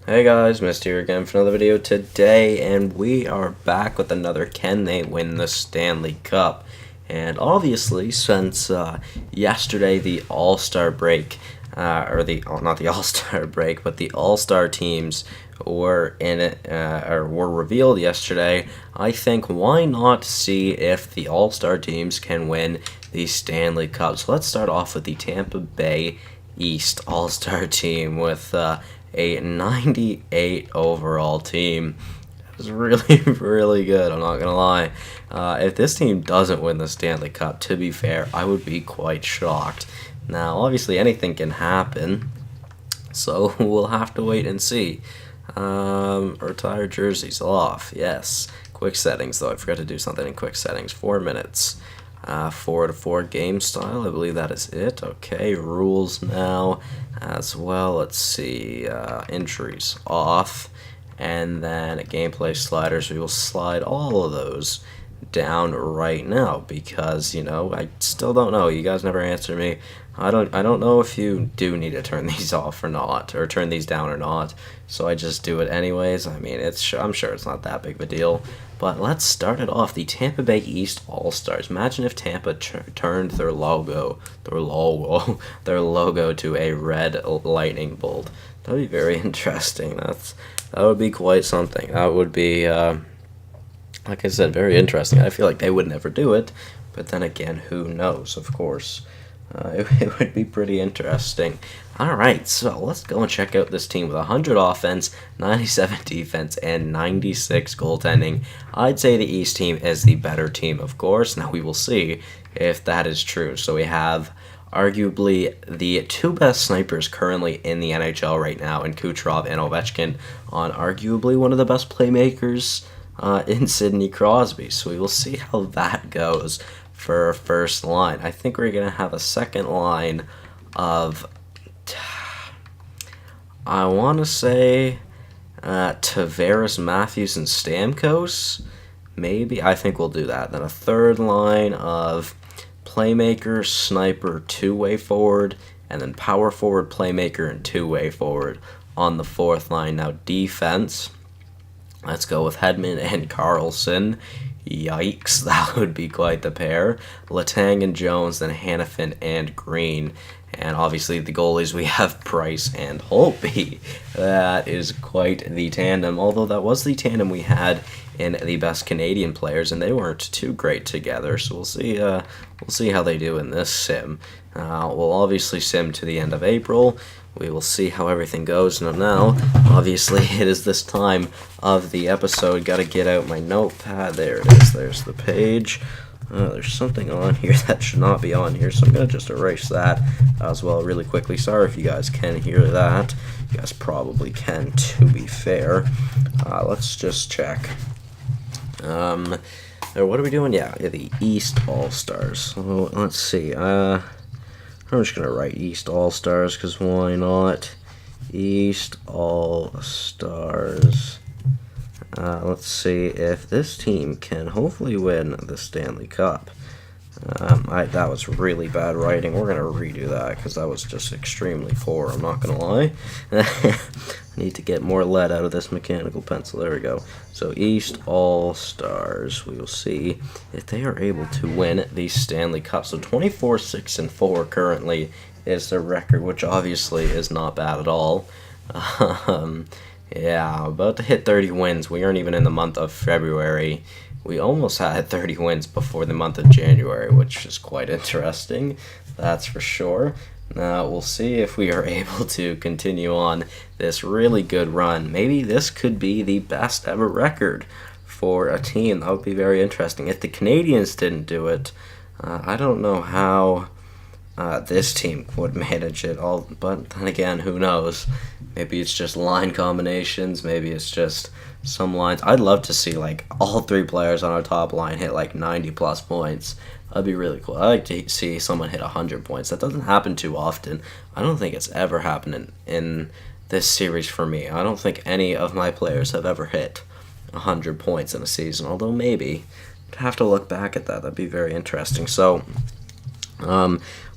Hey guys, Mist here again for another video today, and we are back with another Can They Win the Stanley Cup? And obviously, since yesterday the All-Star break, not the All-Star break, but the All-Star teams were in it, or were revealed yesterday, I think why not see if the All-Star teams can win the Stanley Cup? So let's start off with the Tampa Bay East All-Star team with a 98 overall team. It was really, really good, I'm not going to lie. If this team doesn't win the Stanley Cup, to be fair, I would be quite shocked. Now, obviously, anything can happen, so we'll have to wait and see. Retired jerseys off, yes. Quick settings, though, I forgot to do something in quick settings. 4 minutes. 4-4 game style, I believe that is it. Okay, rules now as well. Let's see, injuries off, and then gameplay sliders. We will slide all of those down right now because I still don't know. You guys never answer me. I don't know if you do need to turn these off or not, or turn these down or not. So I just do it anyways. I mean, I'm sure it's not that big of a deal. But let's start it off. The Tampa Bay East All-Stars. Imagine if Tampa turned their logo to a red lightning bolt. That would be very interesting. That would be quite something. That would be, like I said, very interesting. I feel like they would never do it, but then again, who knows? Of course. It would be pretty interesting. Alright, so let's go and check out this team with 100 offense, 97 defense, and 96 goaltending. I'd say the East team is the better team, of course. Now we will see if that is true. So we have arguably the two best snipers currently in the NHL right now in Kucherov and Ovechkin on arguably one of the best playmakers in Sidney Crosby. So we will see how that goes for first line. I think we're going to have a second line of, I want to say, Tavares, Matthews, and Stamkos. Maybe. I think we'll do that. Then a third line of playmaker, sniper, two-way forward, and then power forward, playmaker, and two-way forward on the fourth line. Now defense, let's go with Hedman and Carlson. Yikes, that would be quite the pair. Letang and Jones, then Hannafin and Green. And obviously the goalies, we have Price and Holtby. That is quite the tandem, although that was the tandem we had in the best Canadian players, and they weren't too great together. So we'll see how they do in this sim. We'll obviously sim to the end of April. We will see how everything goes. Now, obviously, it is this time of the episode. Got to get out my notepad. There it is. There's the page. There's something on here that should not be on here, so I'm going to just erase that as well really quickly. Sorry if you guys can hear that. You guys probably can, to be fair. Let's just check. What are we doing? Yeah, the East All-Stars. So, let's see. I'm just going to write East All-Stars, because why not? East All-Stars. Let's see if this team can hopefully win the Stanley Cup. That was really bad writing. We're going to redo that, because that was just extremely poor, I'm not going to lie. I need to get more lead out of this mechanical pencil. There we go. So East All-Stars. We will see if they are able to win the Stanley Cup. So 24-6-4 currently is their record, which obviously is not bad at all. Yeah, about to hit 30 wins. We aren't even in the month of February. We almost had 30 wins before the month of January, which is quite interesting, that's for sure. Now, we'll see if we are able to continue on this really good run. Maybe this could be the best ever record for a team. That would be very interesting. If the Canadians didn't do it, I don't know how this team would manage it all, but then again, who knows? Maybe it's just line combinations, maybe it's just some lines. I'd love to see like all three players on our top line hit like 90 plus points. That'd be really cool. I like to see someone hit 100 points. That doesn't happen too often. I don't think it's ever happened in this series for me. I don't think any of my players have ever hit 100 points in a season, although maybe. I'd have to look back at that. That'd be very interesting. So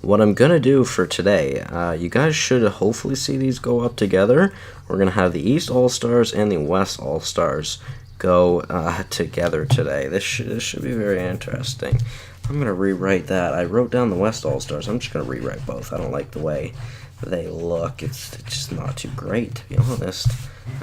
What I'm going to do for today, you guys should hopefully see these go up together. We're going to have the East All-Stars and the West All-Stars go together today. This should be very interesting. I'm going to rewrite that. I wrote down the West All-Stars. I'm just going to rewrite both. I don't like the way they look. It's just not too great, to be honest.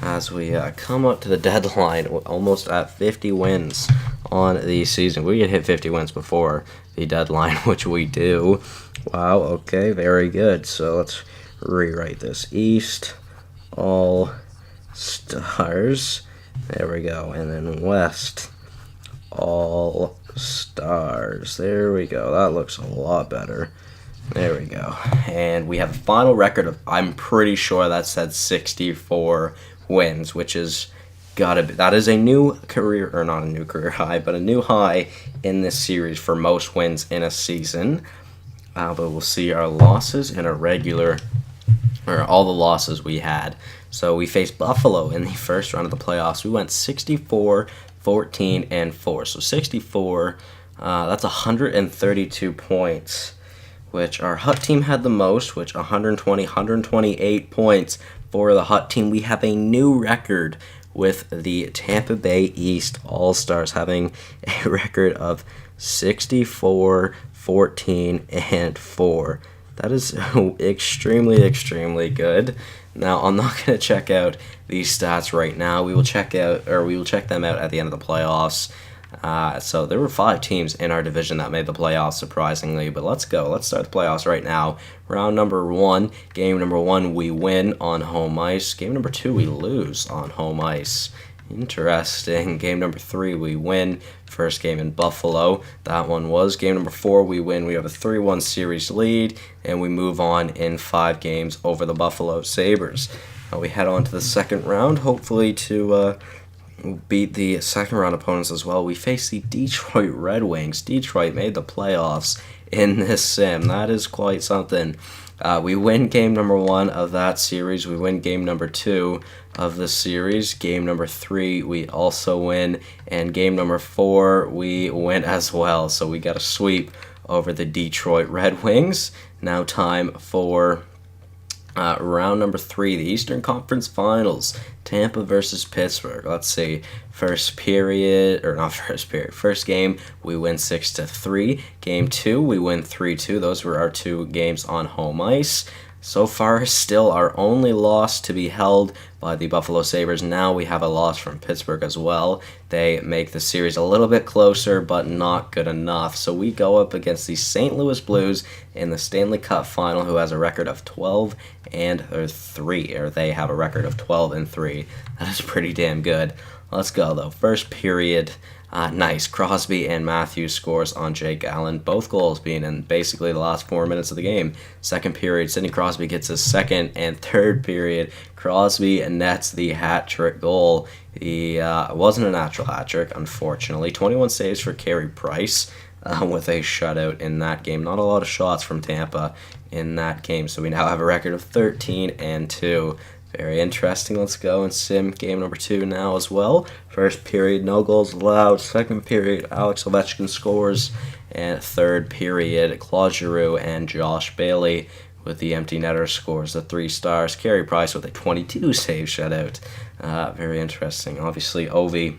As we come up to the deadline, almost at 50 wins on the season. We had hit 50 wins before the deadline, which we do. Wow, okay, very good. So let's rewrite this. East All-Stars. There we go. And then West All-Stars. There we go. That looks a lot better. There we go. And we have a final record of, I'm pretty sure that said 64 wins, which is that is a new career, or not a new career high, but a new high in this series for most wins in a season. But we'll see our losses in a regular, or all the losses we had. So we faced Buffalo in the first round of the playoffs. We went 64, 14, and 4. So 64, that's 132 points, which our Hut team had the most, which 128 points for the Hut team. We have a new record with the Tampa Bay East All-Stars having a record of 64, 14, and 4. That is extremely, extremely good. Now, I'm not going to check out these stats right now. We will check them out at the end of the playoffs. So there were 5 teams in our division that made the playoffs, surprisingly. But let's go. Let's start the playoffs right now. Round number 1, game number 1, we win on home ice. Game number 2, we lose on home ice. Interesting. Game number 3, we win. First game in Buffalo. That one was. Game number 4, we win. We have a 3-1 series lead, and we move on in 5 games over the Buffalo Sabres. We head on to the second round, hopefully to beat the second round opponents as well. We face the Detroit Red Wings. Detroit made the playoffs in this sim. That is quite something. We win game number 1 of that series. We win game number 2 of the series. Game number 3, we also win. And game number 4, we win as well. So we got a sweep over the Detroit Red Wings. Now time for round number 3, the Eastern Conference Finals, Tampa versus Pittsburgh. Let's see. First game, we win 6-3. Game 2, we win 3-2. Those were our 2 games on home ice. So far, still our only loss to be held by the Buffalo Sabres. Now we have a loss from Pittsburgh as well. They make the series a little bit closer, but not good enough. So we go up against the St. Louis Blues in the Stanley Cup Final, who has a record of 12-3, or they have a record of 12-3. That is pretty damn good. Let's go, though. First period. Nice. Crosby and Matthews scores on Jake Allen. Both goals being in basically the last 4 minutes of the game. Second period, Sidney Crosby gets his second, and third period, Crosby nets the hat-trick goal. It wasn't a natural hat-trick, unfortunately. 21 saves for Carey Price with a shutout in that game. Not a lot of shots from Tampa in that game, so we now have a record of 13-2. Very interesting. Let's go and sim game number 2 now as well. First period, no goals allowed. Second period, Alex Ovechkin scores. And third period, Claude Giroux and Josh Bailey with the empty netter scores the 3 stars. Carey Price with a 22-save shutout. Very interesting. Obviously, Ovi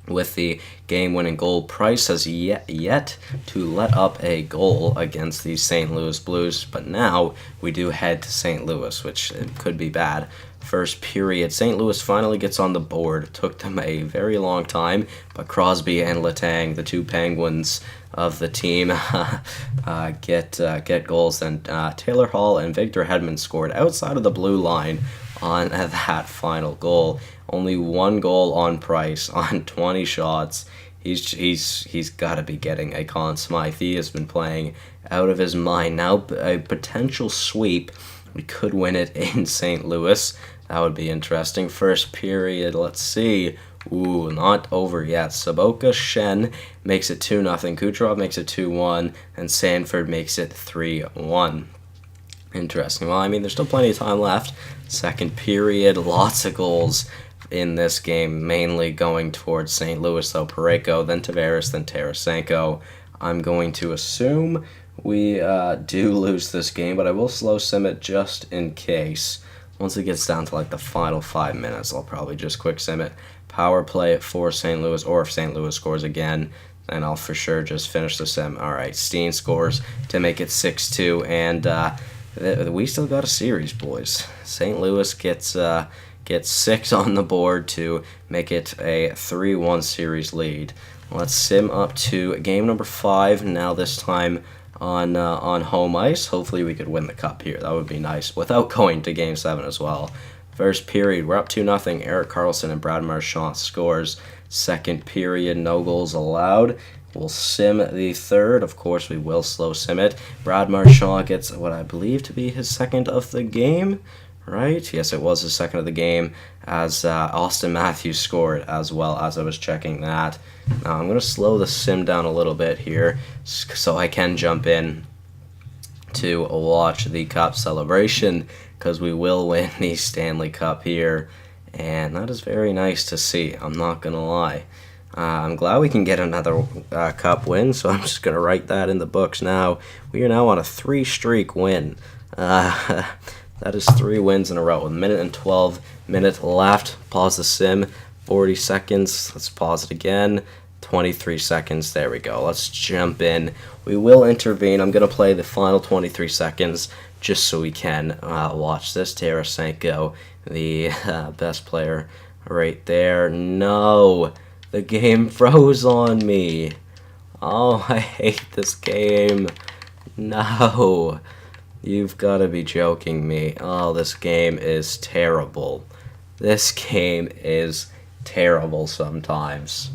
with the game-winning goal. Price has yet to let up a goal against the St. Louis Blues, but now we do head to St. Louis, which could be bad. First period, St. Louis finally gets on the board. It took them a very long time, but Crosby and Letang, the 2 Penguins of the team, get goals. And Taylor Hall and Victor Hedman scored outside of the blue line on that final goal. Only 1 goal on Price on 20 shots. He's got to be getting a Conn Smythe. He has been playing out of his mind. Now a potential sweep. We could win it in St. Louis. That would be interesting. First period, let's see. Ooh, not over yet. Saboka Shen makes it 2-0. Kucherov makes it 2-1. And Sanford makes it 3-1. Interesting. Well, I mean, there's still plenty of time left. Second period, lots of goals in this game, mainly going towards St. Louis, though. Parayko, then Tavares, then Tarasenko. I'm going to assume we do lose this game, but I will slow sim it just in case. Once it gets down to like the final 5 minutes, I'll probably just quick sim it. Power play for St. Louis, or if St. Louis scores again, then I'll for sure just finish the sim. All right, Steen scores to make it 6-2, and we still got a series, boys. St. Louis gets 6 on the board to make it a 3-1 series lead. Let's sim up to game number 5. Now this time on home ice. Hopefully we could win the cup here. That would be nice without going to game 7 as well. First period, we're up 2-0. Erik Karlsson and Brad Marchand scores. Second period, no goals allowed. We'll sim the third. Of course, we will slow sim it. Brad Marchand gets what I believe to be his second of the game. Right? Yes, it was his second of the game, as Austin Matthews scored as well, as I was checking that. Now I'm going to slow the sim down a little bit here so I can jump in to watch the cup celebration, because we will win the Stanley Cup here, and that is very nice to see. I'm not going to lie. I'm glad we can get another cup win, so I'm just going to write that in the books now. We are now on a 3-streak win. That is 3 wins in a row. With a minute and 12 minutes left. Pause the sim. 40 seconds. Let's pause it again. 23 seconds. There we go. Let's jump in. We will intervene. I'm going to play the final 23 seconds just so we can watch this. Tarasenko, the best player right there. No. The game froze on me. Oh, I hate this game. No. You've got to be joking me. Oh, this game is terrible. This game is terrible sometimes.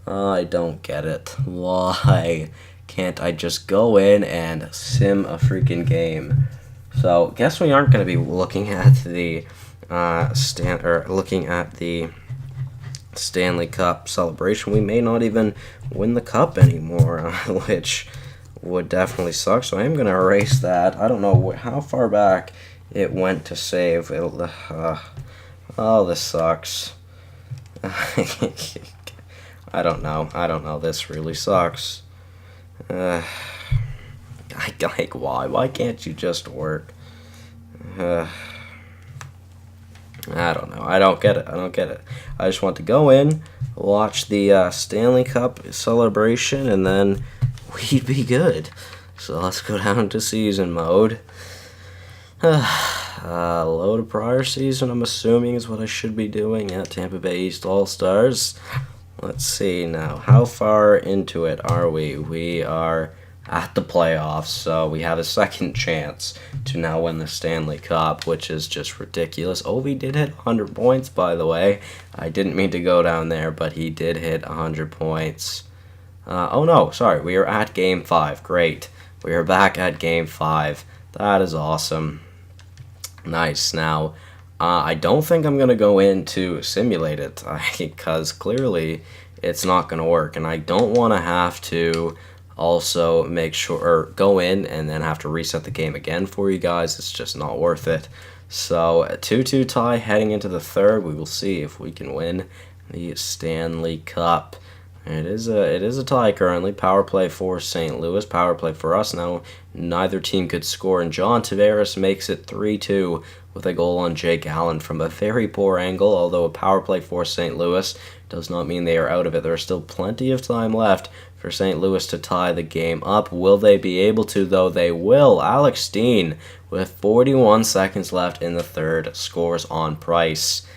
I don't get it. Why can't I just go in and sim a freaking game? So, guess we aren't going to be looking at the Stanley Cup celebration. We may not even win the cup anymore, which would definitely suck, so I am going to erase that. I don't know how far back it went to save. Oh, this sucks. I don't know. This really sucks. Why? Why can't you just work? I don't know. I don't get it. I just want to go in, watch the Stanley Cup celebration, and then we'd be good. So let's go down to season mode. Load of prior season, I'm assuming, is what I should be doing at Tampa Bay East All-Stars. Let's see now. How far into it are we? We are at the playoffs, so we have a second chance to now win the Stanley Cup, which is just ridiculous. Ovi did hit 100 points, by the way. I didn't mean to go down there, but he did hit 100 points. Oh no, sorry, we are at Game 5. Great. We are back at Game 5. That is awesome. Nice. Now, I don't think I'm going to go in to simulate it, because clearly it's not going to work, and I don't want to have to also make sure, or go in and then have to reset the game again for you guys. It's just not worth it. So, a 2-2 tie heading into the third. We will see if we can win the Stanley Cup. It is a tie currently. Power play for St. Louis. Power play for us. Now, neither team could score, and John Tavares makes it 3-2 with a goal on Jake Allen from a very poor angle. Although a power play for St. Louis does not mean they are out of it. There is still plenty of time left for St. Louis to tie the game up. Will they be able to, though? They will. Alex Steen, with 41 seconds left in the third, scores on Price.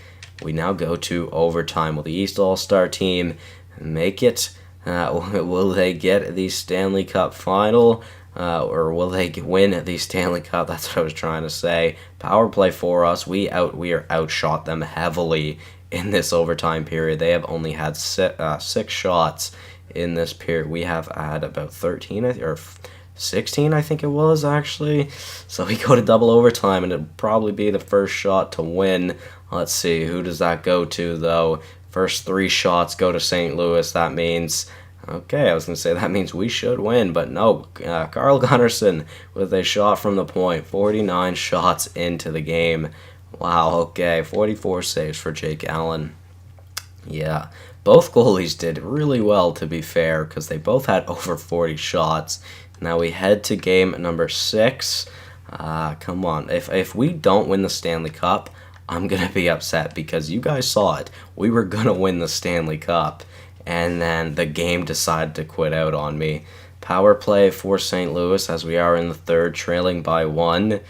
We now go to overtime. Will the East All-Star team make it? Will they get the Stanley Cup final? Or will they win the Stanley Cup? That's what I was trying to say. Power play for us. We are outshot them heavily in this overtime period. They have only had 6 shots in this period. We have had about 13 or 16, I think it was, actually. So we go to double overtime, and it'll probably be the first shot to win. Let's see, who does that go to, though? First 3 shots go to St. Louis. That means, okay, I was going to say that means we should win, but no. Carl Gunnarsson with a shot from the point. 49 shots into the game. Wow, okay, 44 saves for Jake Allen. Yeah, both goalies did really well, to be fair, because they both had over 40 shots. Now we head to game number 6. Come on. If we don't win the Stanley Cup, I'm going to be upset because you guys saw it. We were going to win the Stanley Cup, and then the game decided to quit out on me. Power play for St. Louis as we are in the third, trailing by 1.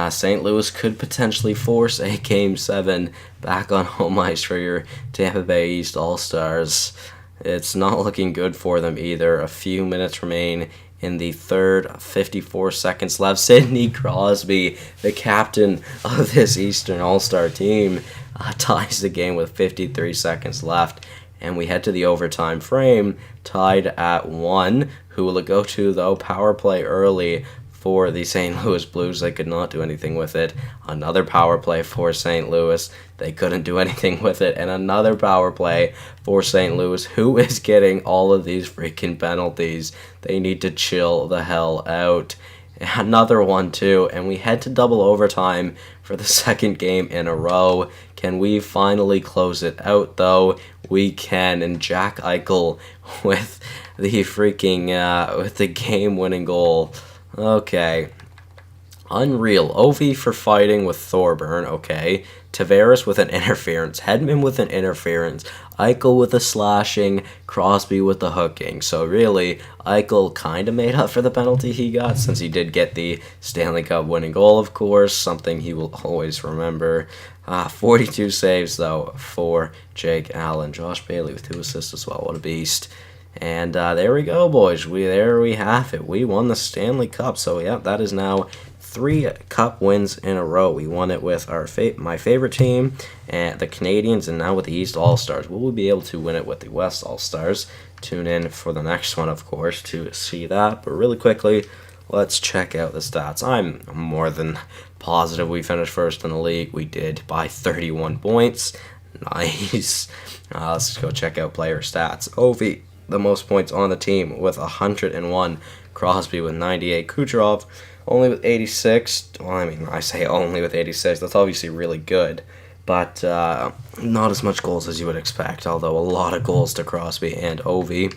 St. Louis could potentially force a Game 7 back on home ice for your Tampa Bay East All-Stars. It's not looking good for them either. A few minutes remain in the third, 54 seconds left. Sidney Crosby, the captain of this Eastern All-Star team, ties the game with 53 seconds left. And we head to the overtime frame, tied at 1. Who will it go to, though? Power play early for the St. Louis Blues. They could not do anything with it. Another power play for St. Louis. They couldn't do anything with it. And another power play for St. Louis. Who is getting all of these freaking penalties? They need to chill the hell out. Another one, too. And we head to double overtime for the second game in a row. Can we finally close it out, though? We can. And Jack Eichel with the freaking, with the game-winning goal. Okay. Unreal. Ovi for fighting with Thorburn. Okay. Tavares with an interference. Hedman with an interference. Eichel with a slashing. Crosby with the hooking. So really, Eichel kind of made up for the penalty he got, since he did get the Stanley Cup winning goal, of course. Something he will always remember. 42 saves, though, for Jake Allen. Josh Bailey with 2 assists as well. What a beast. And there we go, boys. There we have it. We won the Stanley Cup. So, yeah, that is now 3 Cup wins in a row. We won it with my favorite team, and the Canadiens, and now with the East All-Stars. Will we be able to win it with the West All-Stars? Tune in for the next one, of course, to see that. But really quickly, let's check out the stats. I'm more than positive we finished first in the league. We did by 31 points. Nice. Let's go check out player stats. Ovi, the most points on the team with 101. Crosby with 98. Kucherov only with 86. Well, I mean, I say only with 86. That's obviously really good. But not as much goals as you would expect, although a lot of goals to Crosby and Ovi.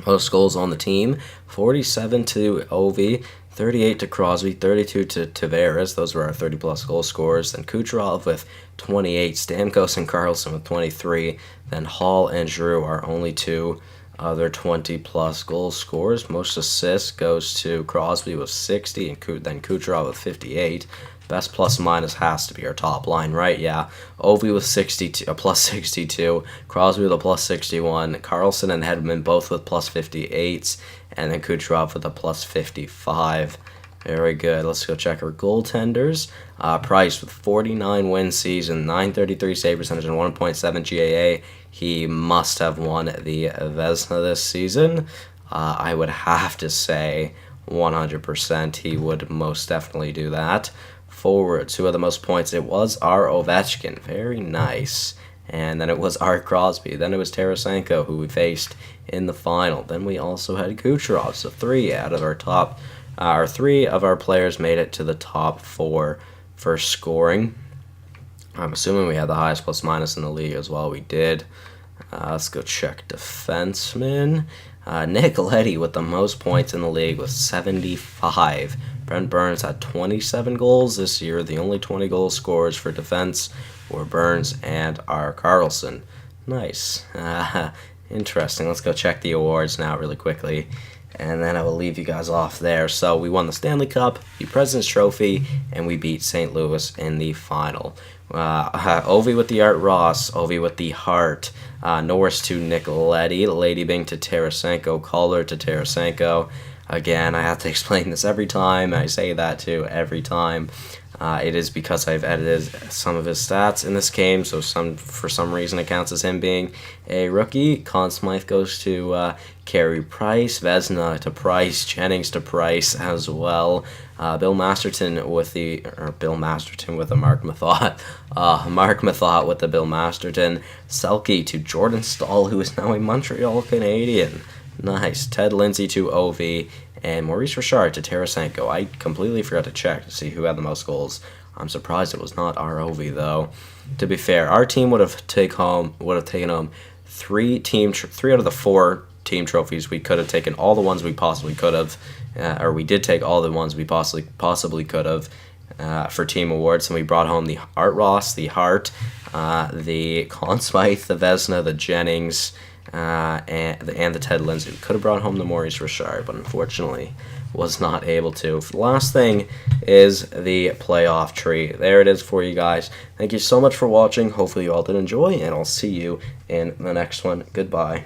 Most goals on the team, 47 to Ovi, 38 to Crosby, 32 to Tavares. Those were our 30-plus goal scorers. Then Kucherov with 28, Stamkos and Karlsson with 23. Then Hall and Giroux are only 2 other 20-plus goal scorers. Most assists goes to Crosby with 60, and then Kucherov with 58. Best plus minus has to be our top line, right? Yeah. Ovi with 62, a plus 62. Crosby with a plus 61. Karlsson and Hedman both with plus 58s. And then Kucherov with a plus 55. Very good. Let's go check our goaltenders. Price with 49 win season, 933 save percentage, and 1.7 GAA. He must have won the Vezina this season. I would have to say 100% he would most definitely do that. Forwards, who had the most points? It was our Ovechkin. Very nice. And then it was our Crosby. Then it was Tarasenko, who we faced in the final. Then we also had Kucherov. So 3 out of our top, 3 of our players made it to the top 4 for scoring. I'm assuming we had the highest plus minus in the league as well. We did. Let's go check defensemen. Nick Leddy with the most points in the league with 75. Brent Burns had 27 goals this year. The only 20 goal scorers for defense were Burns and R. Karlsson. Nice. Interesting. Let's go check the awards now really quickly, and then I will leave you guys off there. So we won the Stanley Cup, the President's Trophy, and we beat St. Louis in the final. Ovi with the Art Ross, Ovi with the Hart, Norris to Nick Leddy, Lady Bing to Tarasenko, Caller to Tarasenko. Again, I have to explain this every time. I say that too every time. It is because I've edited some of his stats in this game, so for some reason it counts as him being a rookie. Conn Smythe goes to Carey Price, Vezina to Price, Jennings to Price as well. Bill Masterton with the Mark Mathot. Mark Mathot with the Bill Masterton. Selke to Jordan Stahl, who is now a Montreal Canadian. Nice. Ted Lindsay to Ovi, and Maurice Richard to Tarasenko. I completely forgot to check to see who had the most goals. I'm surprised it was not our Ovi, though. To be fair, our team would have taken home 3 out of the 4 team trophies. We could have taken all the ones we possibly could have, or we did take all the ones we possibly could have for team awards, and we brought home the Art Ross, the Hart, the Conn Smythe, the Vesna, the Jennings, and the Ted Lindsay. We could have brought home the Maurice Richard, but unfortunately was not able to. The last thing is the playoff tree. There it is for you guys. Thank you so much for watching. Hopefully you all did enjoy, and I'll see you in the next one. Goodbye.